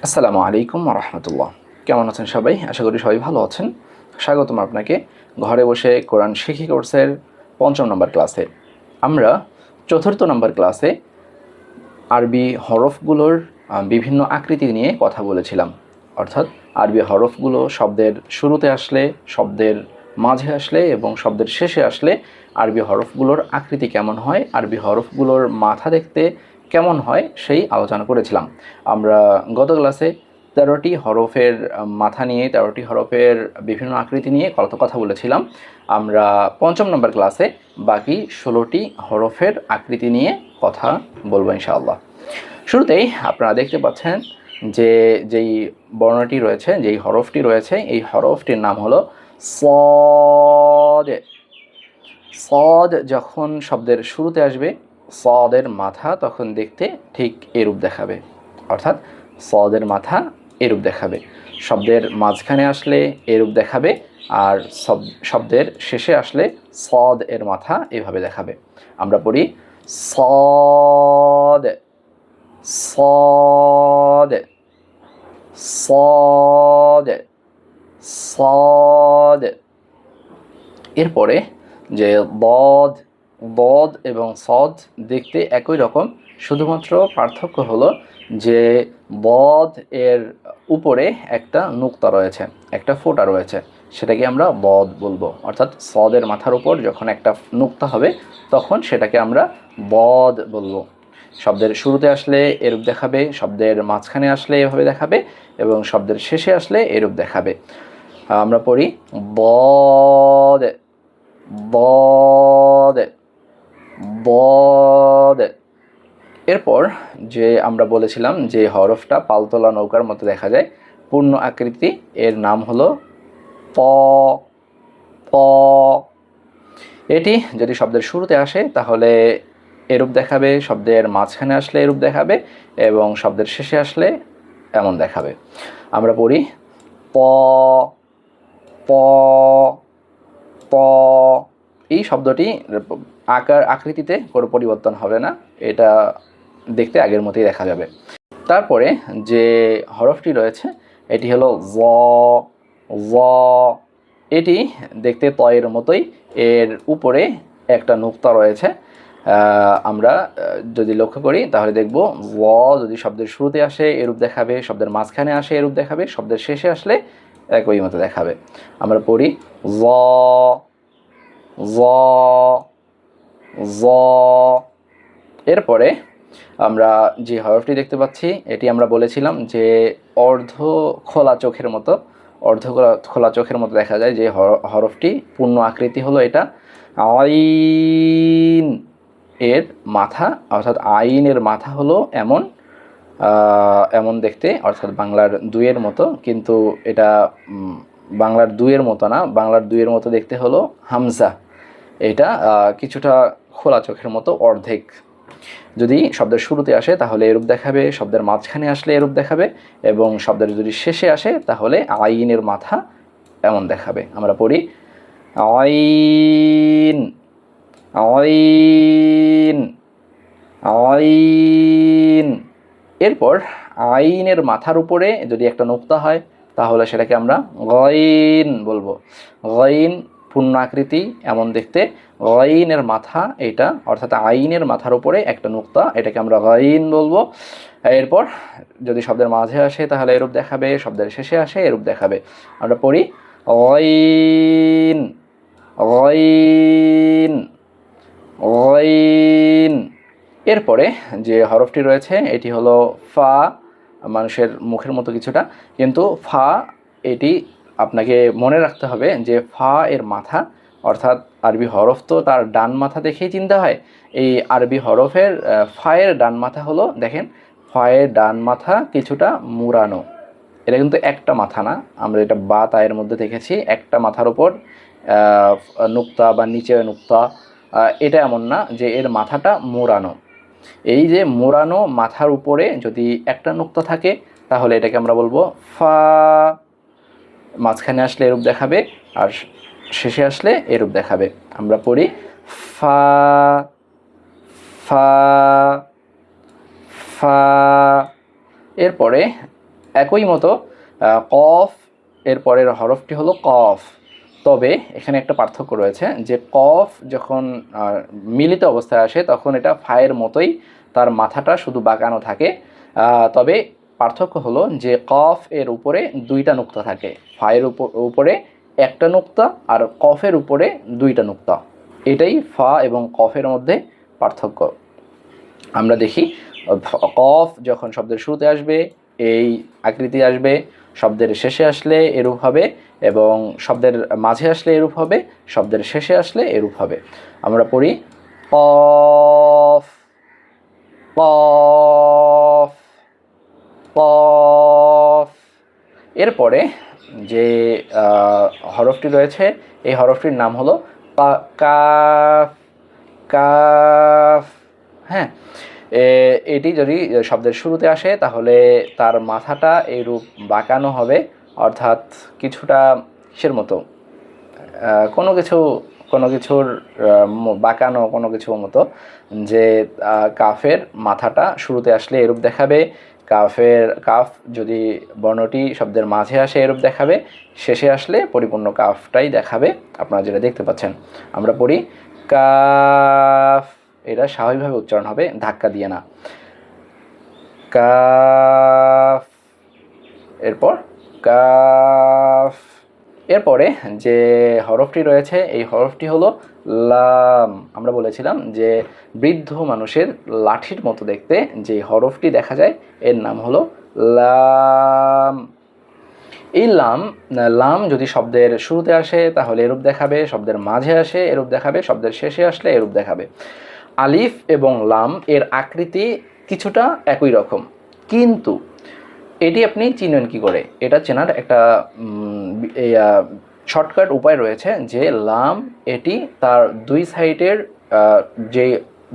আসসালামু আলাইকুম ওয়া রাহমাতুল্লাহ। কেমন আছেন সবাই? আশা করি সবাই ভালো আছেন। স্বাগতম আপনাকে ঘরে বসে কোরআন শিখি কোর্সের ৫ম নম্বর ক্লাসে। আমরা ৪র্থ নম্বর ক্লাসে আরবি হরফগুলোর বিভিন্ন আকৃতি নিয়ে কথা বলেছিলাম। অর্থাৎ আরবি হরফগুলো শব্দের শুরুতে আসলে, শব্দের মাঝে আসলে এবং শব্দের শেষে আসলে আরবি হরফগুলোর আকৃতি কেমন হয়, আরবি হরফগুলোর মাথা দেখতে কেমন হয় সেই আলোচনা করেছিলাম। আমরা গত ক্লাসে ১৩টি হরফের মাথা নিয়ে, ১৩টি হরফের বিভিন্ন আকৃতি নিয়ে কথা বলেছিলাম। আমরা ৫ম নম্বর ক্লাসে বাকি ১৬টি হরফের আকৃতি নিয়ে কথা বলবো ইনশাআল্লাহ। শুরুতেই আপনারা দেখতে পাচ্ছেন যে যেই বর্ণটি রয়েছে, যেই হরফটি রয়েছে, এই হরফটির নাম হলো সদ। সদ যখন শব্দের শুরুতে আসবে, সদের মাথা তখন দেখতে ঠিক এরূপ দেখাবে। অর্থাৎ সদের মাথা এরূপ দেখাবে। শব্দের মাঝখানে আসলে এরূপ দেখাবে, আর শব্দের শেষে আসলে সদ এর মাথা এভাবে দেখাবে। আমরা পড়ি সদ, صاد صاد صاد। এরপরে যে বদ, বদ এবং সদ দেখতে একই রকম, শুধুমাত্র পার্থক্য হলো যে বদ এর উপরে একটা নুক্তা রয়েছে, একটা ফোঁটা রয়েছে, সেটাকে আমরা বদ বলবো। অর্থাৎ সদের মাথার উপর যখন একটা নুক্তা হবে তখন সেটাকে আমরা বদ বলবো। শব্দের শুরুতে আসলে এরূপ দেখাবে, শব্দের মাঝখানে আসলে এভাবে দেখাবে এবং শব্দের শেষে আসলে এরূপ দেখাবে। আমরা পড়ি বদ, বদ, বদ। এরপর যে আমরা বলেছিলাম যে হরফটা পালতোলা নৌকার মতো দেখা যায়, পূর্ণ আকৃতি, এর নাম হলো প, প। এটি যদি শব্দের শুরুতে আসে তাহলে এরূপ দেখাবে, শব্দের মাঝখানে আসলে এরূপ দেখাবে এবং শব্দের শেষে আসলে এমন দেখাবে। আমরা পড়ি প, প, প। এই শব্দটি আকৃতিতে কোনো পরিবর্তন হবে না, এটা দেখতে আগের মতোই দেখা যাবে। তারপরে যে হরফটি রয়েছে এটি হলো জ, জ। এটি দেখতে তয়ের মতোই, এর উপরে একটা নুক্তা রয়েছে। আমরা যদি লক্ষ্য করি তাহলে দেখব জ যদি শব্দের শুরুতে আসে এরূপ দেখাবে, শব্দের মাঝখানে আসে এরূপ দেখাবে, শব্দের শেষে আসলে একই মতো দেখাবে। আমরা পড়ি জ, জ, জ। এরপরে আমরা যে হরফটি দেখতে পাচ্ছি এটি আমরা বলেছিলাম যে অর্ধ খোলা চোখের মতো, অর্ধ খোলা চোখের মতো দেখা যায়। যে হরফটি পূর্ণ আকৃতি হলো এটা আইন। এর মাথা অর্থাৎ আইনের মাথা হলো এমন, এমন দেখতে, অর্থাৎ বাংলার দুইয়ের মতো, কিন্তু এটা বাংলার দুইয়ের মতো না। বাংলার দুইয়ের মতো দেখতে হলো হামজা, এটা কিছুটা খোলা চোখের মতো, অর্ধেক। যদি শব্দের শুরুতে আসে তাহলে এরূপ দেখাবে, শব্দের মাঝখানে আসলে এরূপ দেখাবে এবং শব্দের যদি শেষে আসে তাহলে আইনের মাথা এমন দেখাবে। আমরা পড়ি আইন, আইন, আইন। এরপর আইনের মাথার উপরে যদি একটা নুক্তা হয় তাহলে সেটাকে আমরা গইন বলবো। গইন পূর্ণ আকৃতি এমন দেখতে, গইনের মাথা এটা, অর্থাৎ আইনের মাথার উপরে একটা নুক্তা, এটাকে আমরা গইন বলবো। এরপর যদি শব্দের মাঝে আসে তাহলে এরূপ দেখাবে, শব্দের শেষে আসে এরূপ দেখাবে। আমরা পড়ি গইন, গইন, গইন। এরপরে যে হরফটি রয়েছে এটি হলো ফা, মানুষের মুখের মতো কিছুটা, কিন্তু ফা এটি আপনাকে মনে রাখতে হবে যে ফা এর মাথা, অর্থাৎ আরবি হরফ তো তার ডান মাথা দেখেই চিনতে হয়। এই আরবি হরফের ফায়ের ডান মাথা হলো, দেখেন ফায়ের ডান মাথা কিছুটা মুড়ানো। এটা কিন্তু একটা মাথা না, আমরা এটা বা তায়ের মধ্যে দেখেছি একটা মাথার উপর নুক্তা বা নিচে নুক্তা, এটা এমন না যে এর মাথাটা মোড়ানো। এই যে মোড়ানো মাথার উপরে যদি একটা নুক্তা থাকে তাহলে এটাকে আমরা বলবো ফা। মাঝখানে আসলে এরূপ দেখাবে আর শেষে আসলে এরূপ দেখাবে। আমরা পড়ি ফা, ফা, ফা। এরপরে একই মতো কফ এর পরের হরফটি হলো কফ, তবে এখানে একটা পার্থক্য রয়েছে যে কফ যখন মিলিত অবস্থায় আসে তখন এটা ফায়ের মতোই তার মাথাটা শুধু বাঁকানো থাকে, তবে পার্থক্য হলো যে কফ এর উপরে দুইটা নুক্তা থাকে, ফায়ের উপরে একটা নুক্তা আর কফের উপরে দুইটা নুক্তা। এটাই ফা এবং কফের মধ্যে পার্থক্য। আমরা দেখি কফ যখন শব্দের শুরুতে আসবে এই আকৃতি আসবে, শব্দের শেষে আসলে এরূপ হবে, এবং শব্দের মাঝে আসলে এরূপ হবে, শব্দের শেষে আসলে এরূপ হবে। আমরা পড়ি কফ কফ কফ। এরপরে যে হরফটি রয়েছে এই হরফটির নাম হলো কাফ কাফ। হ্যাঁ, এটি যদি শব্দের শুরুতে আসে তাহলে তার মাথাটা এইরূপ বাঁকানো হবে, অর্থাৎ কিছুটা কিসের মতো, কোনো কিছুর বাঁকানো কোনো কিছুর মতো, যে কাফের মাথাটা শুরুতে আসলে এরূপ দেখাবে, কাফ যদি বর্ণটি শব্দের মাঝে আসে এরূপ দেখাবে, শেষে আসলে পরিপূর্ণ কাফটাই দেখাবে, আপনারা যেটা দেখতে পাচ্ছেন। আমরা পড়ি কাফ, এটা স্বাভাবিকভাবে উচ্চারণ হবে, ধাক্কা দিয়ে না। কাফ, এরপর কাফ। এরপরে যে হরফটি রয়েছে এই হরফটি হলো লাম। আমরা বলেছিলাম যে বৃদ্ধ মানুষের লাঠির মতো দেখতে যে হরফটি দেখা যায় এর নাম হলো লাম। এই লাম যদি শব্দের শুরুতে আসে তাহলে এরূপ দেখাবে, শব্দের মাঝে আসে এরূপ দেখাবে, শব্দের শেষে আসলে এরূপ দেখাবে। আলিফ এবং লাম এর আকৃতি কিছুটা একই রকম, কিন্তু এটি আপনি চিনেন কি করে? এটা চেনার একটা শর্টকাট উপায় রয়েছে যে লাম এটি তার দুই সাইডের যে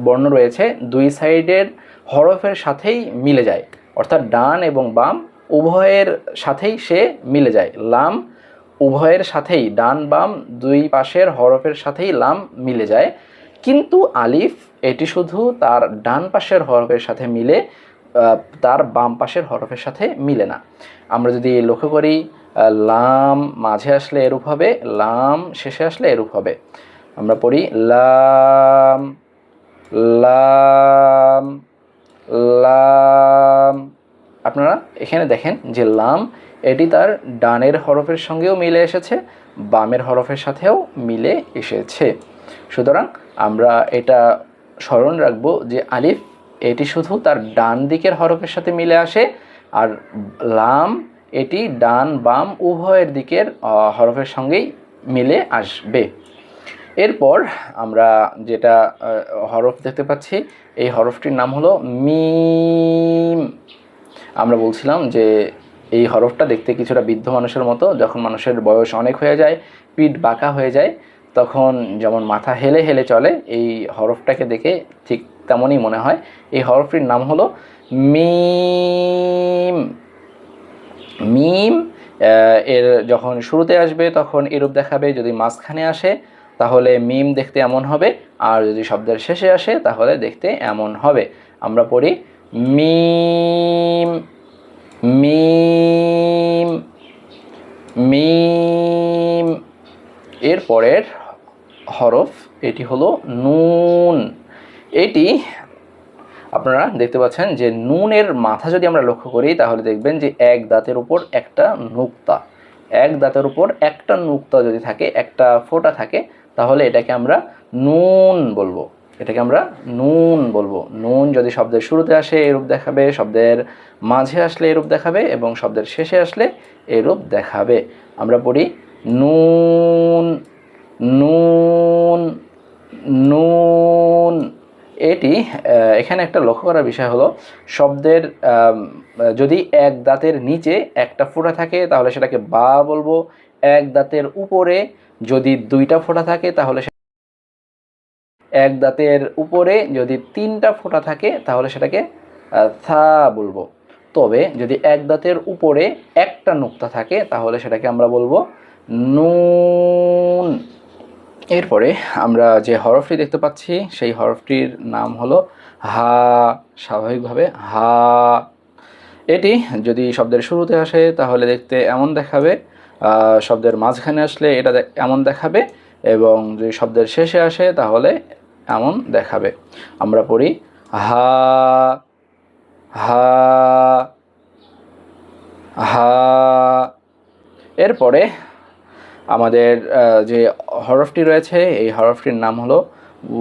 বর্ণ রয়েছে দুই সাইডের হরফের সাথেই মিলে যায়, অর্থাৎ ডান এবং বাম উভয়ের সাথেই সে মিলে যায়। লাম উভয়ের সাথেই, ডান বাম দুই পাশের হরফের সাথেই লাম মিলে যায়, কিন্তু আলিফ এটি শুধু তার ডান পাশের হরফের সাথে মিলে, তার বাম পাশের হরফের সাথে মিলে না। আমরা যদি লক্ষ্য করি লাম মাঝে আসলে এরূপ হবে, লাম শেষে আসলে এরূপ হবে। আমরা পড়ি লাম লাম লাম। আপনারা এখানে দেখেন যে লাম এটি তার ডানের হরফের সঙ্গেও মিলে এসেছে, বামের হরফের সাথেও মিলে এসেছে। সুতরাং আমরা এটা স্মরণ রাখবো যে আলিফ এটি শুধু তার ডান দিকের হরফের সাথে মিলে আসে, আর লাম এটি ডান বাম উভয়ের দিকের হরফের সঙ্গেই মিলে আসবে। এরপর আমরা যেটা হরফ দেখতে পাচ্ছি এই হরফটির নাম হলো মিম। আমরা বলছিলাম যে এই হরফটা দেখতে কিছুটা বৃদ্ধ মানুষের মতো, যখন মানুষের বয়স অনেক হয়ে যায়, পিঠ বাঁকা হয়ে যায়, তখন যেমন মাথা হেলে হেলে চলে, এই হরফটাকে দেখে ঠিক তেমনই মনে হয়। এই হরফটির নাম হলো মিম। মিম এর যখন শুরুতে আসবে তখন এরূপ দেখাবে, যদি মাঝখানে আসে তাহলে মিম দেখতে এমন হবে, আর যদি শব্দের শেষে আসে তাহলে দেখতে এমন হবে। আমরা পড়ি মিম মিম মিম। এর পরের হরফ এটি হলো নুন। এটি আপনারা দেখতে পাচ্ছেন যে নুনের মাথা যদি আমরা লক্ষ্য করি তাহলে দেখবেন যে এক দাঁতের উপর একটা নুক্তা, এক দাঁতের উপর একটা নুক্তা যদি থাকে, একটা ফোঁটা থাকে, তাহলে এটাকে আমরা নুন বলবো, এটাকে আমরা নুন বলবো। নুন যদি শব্দের শুরুতে আসে এরূপ দেখাবে, শব্দের মাঝে আসলে এরূপ দেখাবে, এবং শব্দের শেষে আসলে এরূপ দেখাবে। আমরা পড়ি নুন নুন নুন। এটি এখানে একটা লক্ষ্য করার বিষয় হলো শব্দের যদি এক দাঁতের নিচে একটা ফোঁটা থাকে তাহলে সেটাকে বা বলবো, এক দাঁতের উপরে যদি দুইটা ফোঁটা থাকে তাহলে এক দাঁতের উপরে যদি তিনটা ফোঁটা থাকে তাহলে সেটাকে থা বলবো। তবে যদি এক দাঁতের উপরে একটা নুক্তা থাকে তাহলে সেটাকে আমরা বলবো নুন। এরপরে আমরা যে হরফটি দেখতে পাচ্ছি সেই হরফটির নাম হলো হা, স্বাভাবিকভাবে হা। এটি যদি শব্দের শুরুতে আসে তাহলে দেখতে এমন দেখাবে, শব্দের মাঝখানে আসলে এটা এমন দেখাবে, এবং যদি শব্দের শেষে আসে তাহলে এমন দেখাবে। আমরা পড়ি হা হা হা। এরপরে আমাদের যে হরফটি রয়েছে এই হরফটির নাম হলো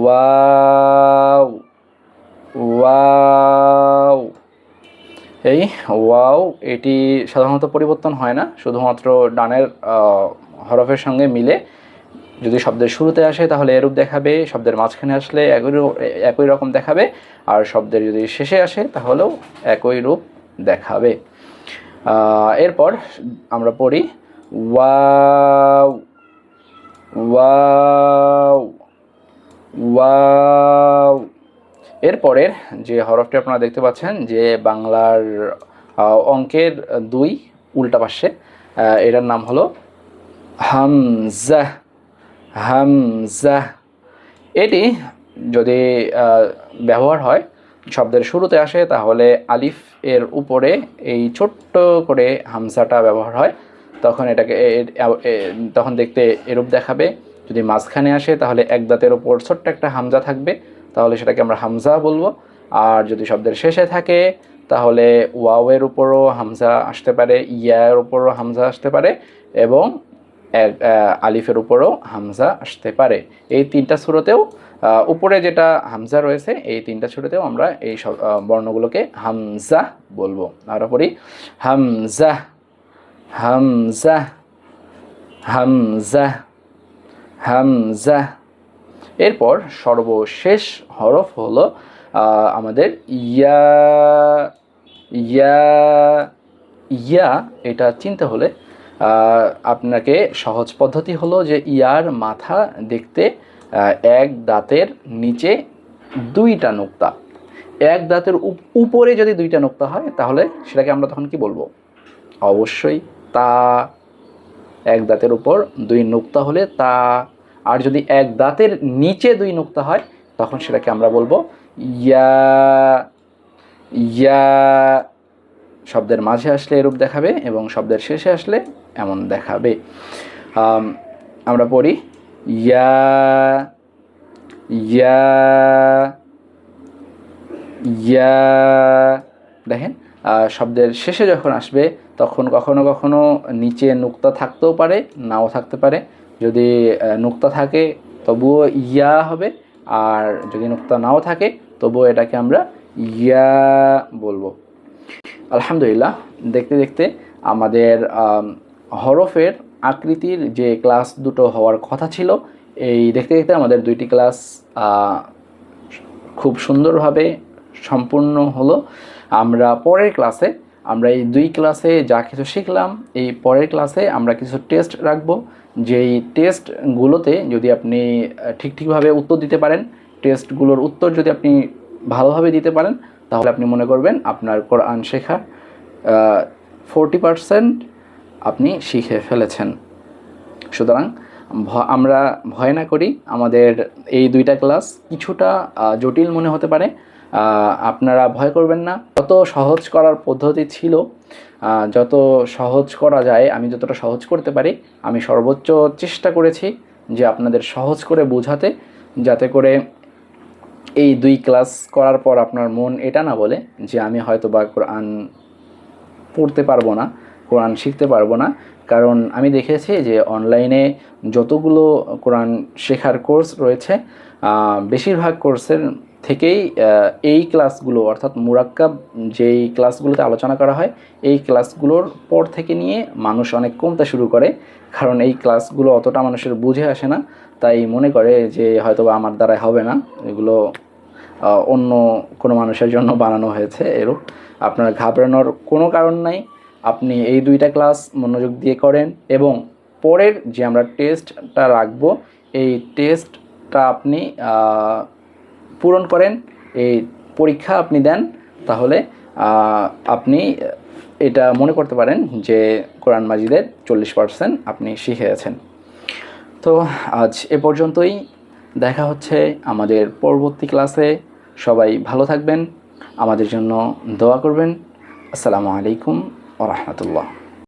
ওয়াও ওয়াও। এই ওয়াও এটি সাধারণত পরিবর্তন হয় না, শুধুমাত্র ডানের হরফের সঙ্গে মিলে যদি শব্দের শুরুতে আসে তাহলে এরূপ দেখাবে, শব্দের মাঝখানে আসলে একই রকম দেখাবে, আর শব্দের যদি শেষে আসে তাহলেও একই রূপ দেখাবে। এরপর আমরা পড়ি ওয়াও ওয়াও ওয়াও। এরপরের যে হরফটি আপনারা দেখতে পাচ্ছেন যে বাংলার অঙ্কের 2 উল্টা পাশে, এটার নাম হলো হামজা হামজা। এটি যদি ব্যবহার হয় শব্দের শুরুতে আসে তাহলে আলিফ এর উপরে এই ছোট্ট করে হামজাটা ব্যবহার হয়, তখন এটাকে তখন দেখতে এরূপ দেখাবে। যদি মাঝখানে আসে তাহলে এক দাঁতের ওপর ছোট্ট একটা হামজা থাকবে, তাহলে সেটাকে আমরা হামজা বলবো। আর যদি শব্দের শেষে থাকে তাহলে ওয়াওয়ের উপরও হামজা আসতে পারে, ইয়ার উপরও হামজা আসতে পারে, এবং আলিফের উপরও হামজা আসতে পারে। এই 3টা সূরাতেও উপরে যেটা হামজা রয়েছে এই 3টা সূরাতেও আমরা এই সব বর্ণগুলোকে হামজা বলবো। আমরা পড়ি হামজা হামজা হামজা হামজা। এরপর সর্বশেষ হরফ হলো আমাদের ইয়া ইয়া ইয়া। এটা চিনতে হলে আপনাকে সহজ পদ্ধতি হলো যে ইয়ার মাথা দেখতে এক দাঁতের নিচে 2টা নোক্তা, এক দাঁতের উপরে যদি 2টা নোক্তা হয় তাহলে সেটাকে আমরা তখন কি বলবো? অবশ্যই তা। এক দাঁতের উপর 2 নোক্তা হলে তা। আর যদি এক দাঁতের নিচে 2 নোক্তা হয় তখন সেটাকে আমরা বলবো ইয়া ইয়া। শব্দের মাঝে আসলে এরূপ দেখাবে এবং শব্দের শেষে আসলে এমন দেখাবে। আমরা পড়ি ইয়া ইয়া ইয়া। দেখেন শব্দের শেষে যখন আসবে তখন কখনো কখনো নিচে নুক্তা থাকতেও পারে, নাও থাকতে পারে। যদি নুক্তা থাকে তবুও ইয়া হবে, আর যদি নুক্তা নাও থাকে তবুও এটাকে আমরা ইয়া বলবো। আলহামদুলিল্লাহ, দেখতে দেখতে আমাদের হরফের আকৃতির যে ক্লাস দুটো হওয়ার কথা ছিল, এই দেখতে দেখতে আমাদের 2টি ক্লাস খুব সুন্দরভাবে সম্পূর্ণ হলো। আমরা পরের ক্লাসে আমরা এই 2 ক্লাসে যা কিছু শিখলাম এই পরের ক্লাসে আমরা কিছু টেস্ট রাখবো, যেই টেস্টগুলোতে যদি আপনি ঠিকভাবে উত্তর দিতে পারেন, টেস্টগুলোর উত্তর যদি আপনি ভালোভাবে দিতে পারেন তাহলে আপনি মনে করবেন আপনার কোরআন শেখার 40% আপনি শিখে ফেলেছেন। সুতরাং আমরা ভয় না করি। আমাদের এই 2টা ক্লাস কিছুটা জটিল মনে হতে পারে, আপনারা ভয় করবেন না। যত সহজ করার পদ্ধতি ছিল, যত সহজ করা যায় আমি যতটা সহজ করতে পারি আমি সর্বোচ্চ চেষ্টা করেছি যে আপনাদের সহজ করে বোঝাতে, যাতে করে এই 2 ক্লাস করার পর আপনার মন এটা না বলে যে আমি হয়তো বা কোরআন পড়তে পারবো না, কোরআন শিখতে পারবো না। কারণ আমি দেখেছি যে অনলাইনে যতগুলো কোরআন শেখার কোর্স রয়েছে বেশিরভাগ কোর্সের থেকেই এই ক্লাসগুলো অর্থাৎ মুরাক্কাব যেই ক্লাসগুলোতে আলোচনা করা হয় এই ক্লাসগুলোর পর থেকে নিয়ে মানুষ অনেক কমতে শুরু করে। কারণ এই ক্লাসগুলো অতটা মানুষের বুঝে আসে না, তাই মনে করে যে হয়তোবা আমার দ্বারাই হবে না, এগুলো অন্য কোনো মানুষের জন্য বানানো হয়েছে। এরূপ আপনার ঘাবড়ানোর কোনো কারণ নাই। আপনি এই 2টা ক্লাস মনোযোগ দিয়ে করেন এবং পরের যে আমরা টেস্টটা রাখবো এই টেস্টটা আপনি পূরণ করেন, এই পরীক্ষা আপনি দেন, তাহলে আপনি এটা মনে করতে পারেন যে কোরআন মাজিদের 40% আপনি শিখেছেন। তো আজ এ পর্যন্তই, দেখা হচ্ছে আমাদের পরবর্তী ক্লাসে। সবাই ভালো থাকবেন, আমাদের জন্য দোয়া করবেন। আসসালামু আলাইকুম ওয়া রাহমাতুল্লাহ।